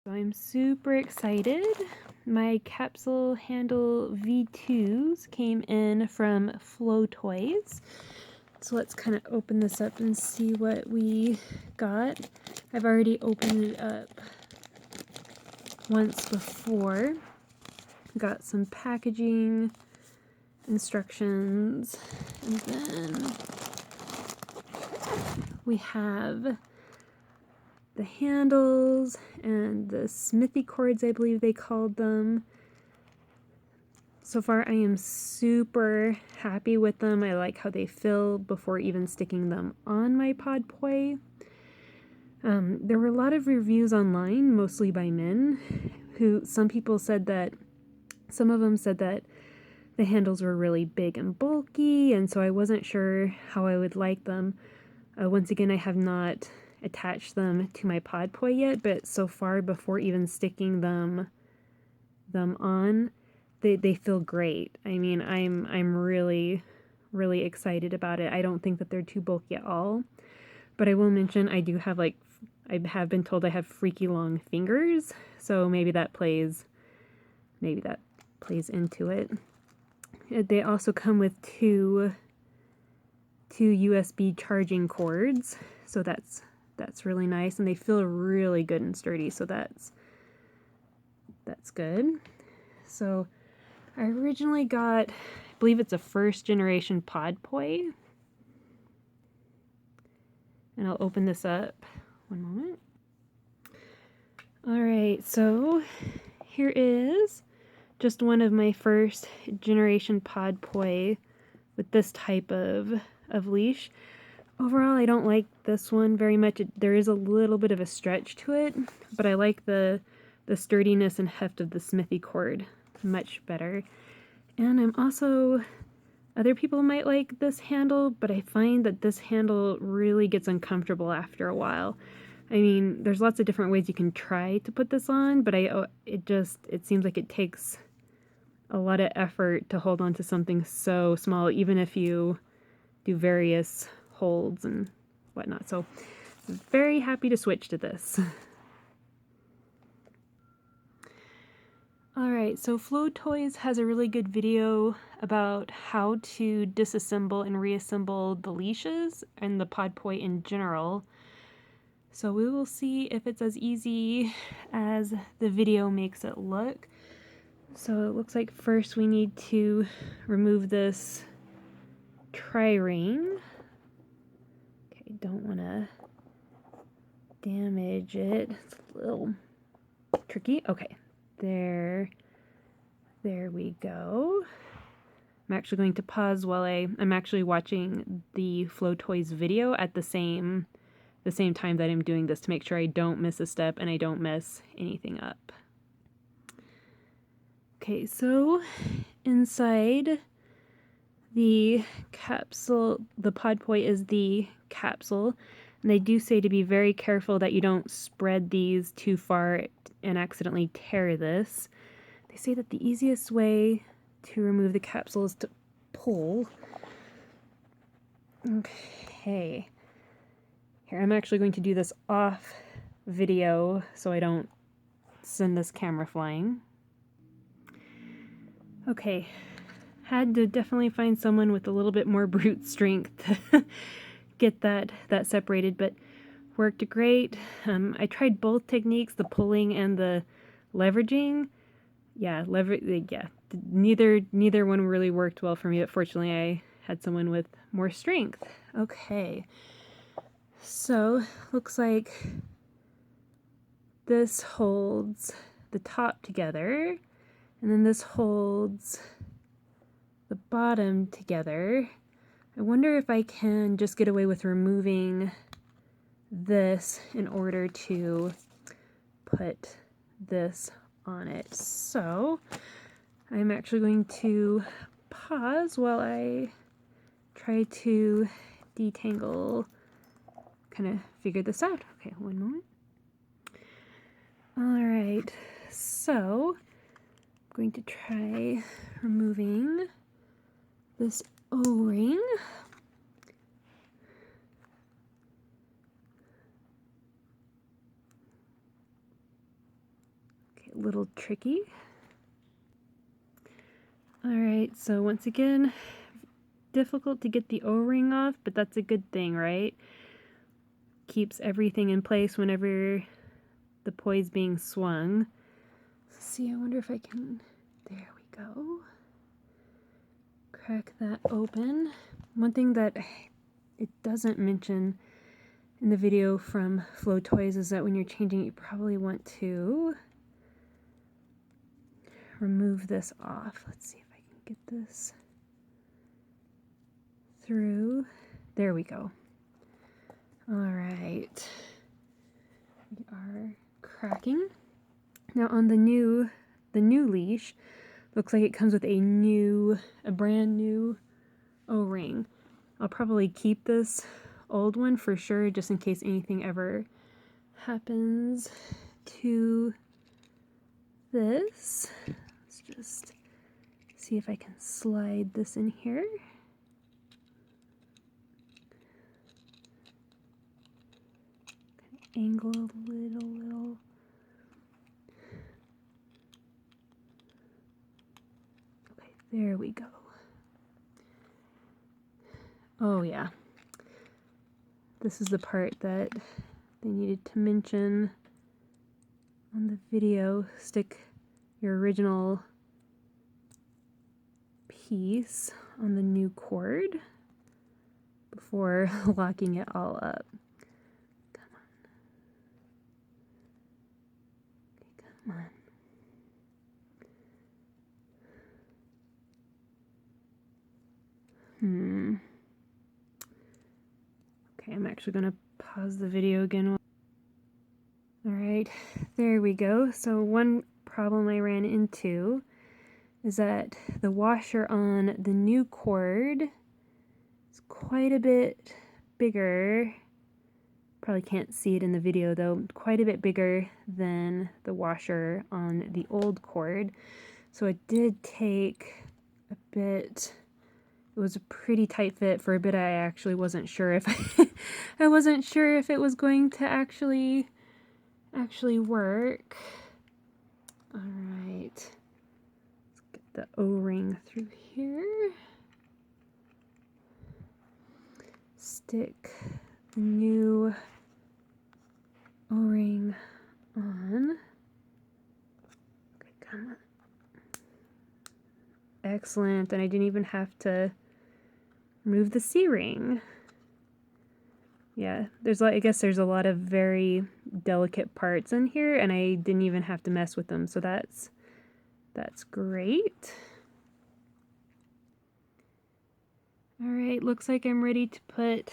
So I'm super excited. My Capsule Handle V2s came in from Flowtoys. So let's kind of open this up and see what we got. I've already opened it up once before. Got some packaging instructions, and then we have the handles and the smithy cords, I believe they called them. So far I am super happy with them. I like how they feel before even sticking them on my PodPoi. There were a lot of reviews online, mostly by men, who some of them said that the handles were really big and bulky, and so I wasn't sure how I would like them. Once again, I have not attached them to my PodPoi yet, but so far, before even sticking them on, they feel great. I mean, I'm really excited about it. I don't think that they're too bulky at all. But I will mention I do have I have been told I have freaky long fingers, so maybe that plays into it. They also come with two USB charging cords, so that's really nice, and they feel really good and sturdy, so that's good. So I originally got, I believe it's a first generation PodPoi, and I'll open this up. One moment. Alright, so here is just one of my first generation PodPoi with this type of leash. Overall, I don't like this one very much. There is a little bit of a stretch to it, but I like the sturdiness and heft of the smithy cord much better. And I'm also, other people might like this handle, but I find that this handle really gets uncomfortable after a while. I mean, there's lots of different ways you can try to put this on, but it seems like it takes a lot of effort to hold on to something so small, even if you do various holds and whatnot. So I'm very happy to switch to this. Alright, so Flowtoys has a really good video about how to disassemble and reassemble the leashes and the PodPoi in general. So we will see if it's as easy as the video makes it look. So it looks like first we need to remove this tri-ring. Okay, don't want to damage it. It's a little tricky. Okay, there we go. I'm actually going to pause while I'm actually watching the Flowtoys video at the same time that I'm doing this to make sure I don't miss a step and I don't mess anything up. Okay, so inside the capsule, the PodPoi is the capsule, and they do say to be very careful that you don't spread these too far and accidentally tear this. They say that the easiest way to remove the capsule is to pull. Okay. Here, I'm actually going to do this off video so I don't send this camera flying. Okay. Had to definitely find someone with a little bit more brute strength to get that separated, but worked great. I tried both techniques, the pulling and the leveraging. Yeah, neither one really worked well for me, but fortunately I had someone with more strength. Okay, so looks like this holds the top together, and then this holds the bottom together. I wonder if I can just get away with removing this in order to put this on it. So I'm actually going to pause while I try to detangle, kind of figure this out. Okay, one moment. Alright, so I'm going to try removing this O-ring. little tricky. Alright, so once again, difficult to get the O-ring off, but that's a good thing, right? Keeps everything in place whenever the poi's being swung. Let's see, I wonder if I can... There we go. Crack that open. One thing that it doesn't mention in the video from Flowtoys is that when you're changing it, you probably want to remove this off. Let's see if I can get this through. There we go. All right. We are cracking. Now on the new leash, looks like it comes with a brand new O-ring. I'll probably keep this old one for sure, just in case anything ever happens to this. Let's just see if I can slide this in here. Angle a little. Okay, there we go. Oh yeah. This is the part that they needed to mention on the video. Stick your original piece on the new cord before locking it all up. Come on. Okay, come on. Okay, I'm actually going to pause the video again. Alright, there we go. So one problem I ran into is that the washer on the new cord is quite a bit bigger. Probably can't see it in the video though. Quite a bit bigger than the washer on the old cord. So it did take a bit... It was a pretty tight fit. For a bit I actually wasn't sure if I wasn't sure if it was going to actually work. All right. Let's get the O-ring through here. Stick the new O-ring on. Okay, come on. Excellent, and I didn't even have to remove the C-ring. Yeah, I guess there's a lot of very delicate parts in here, and I didn't even have to mess with them, so that's great. Alright, looks like I'm ready to put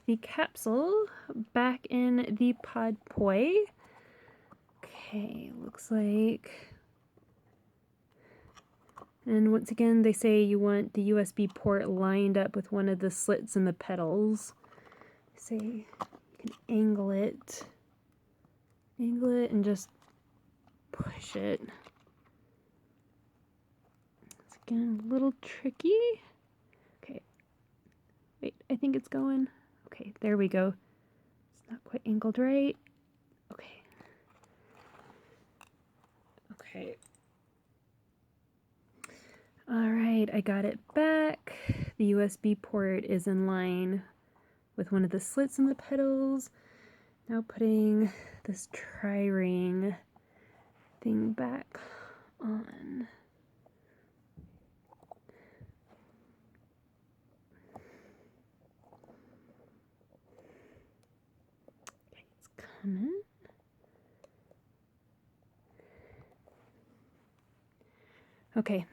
the capsule back in the PodPoi. Okay, looks like... And once again, they say you want the USB port lined up with one of the slits in the pedals. Say you can angle it and just push it. It's again a little tricky. Okay, wait, I think it's going. Okay, there we go. It's not quite angled right. Okay. Okay. All right, I got it back. The USB port is in line with one of the slits in the pedals. Now putting this tri-ring thing back on. Okay, it's coming. Okay,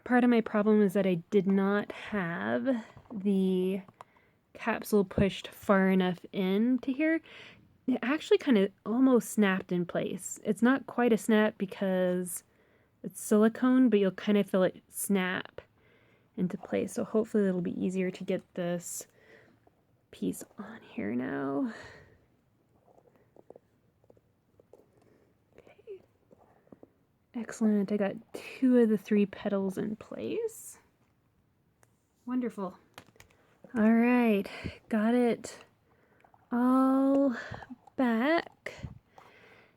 part of my problem is that I did not have the capsule pushed far enough into here. It actually kind of almost snapped in place. It's not quite a snap because it's silicone, but you'll kind of feel it snap into place. So hopefully it'll be easier to get this piece on here now. Okay. Excellent. I got 2 of the 3 pedals in place. Wonderful. All right, got it all back.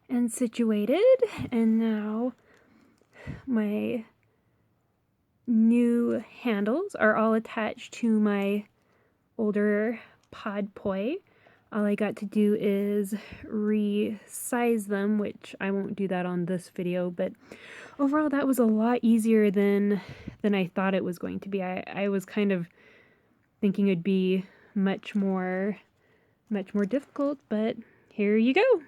and situated, and now my new handles are all attached to my older PodPoi. All I got to do is resize them, which I won't do that on this video, but overall that was a lot easier than I thought it was going to be. I was kind of thinking it'd be much more difficult, but here you go.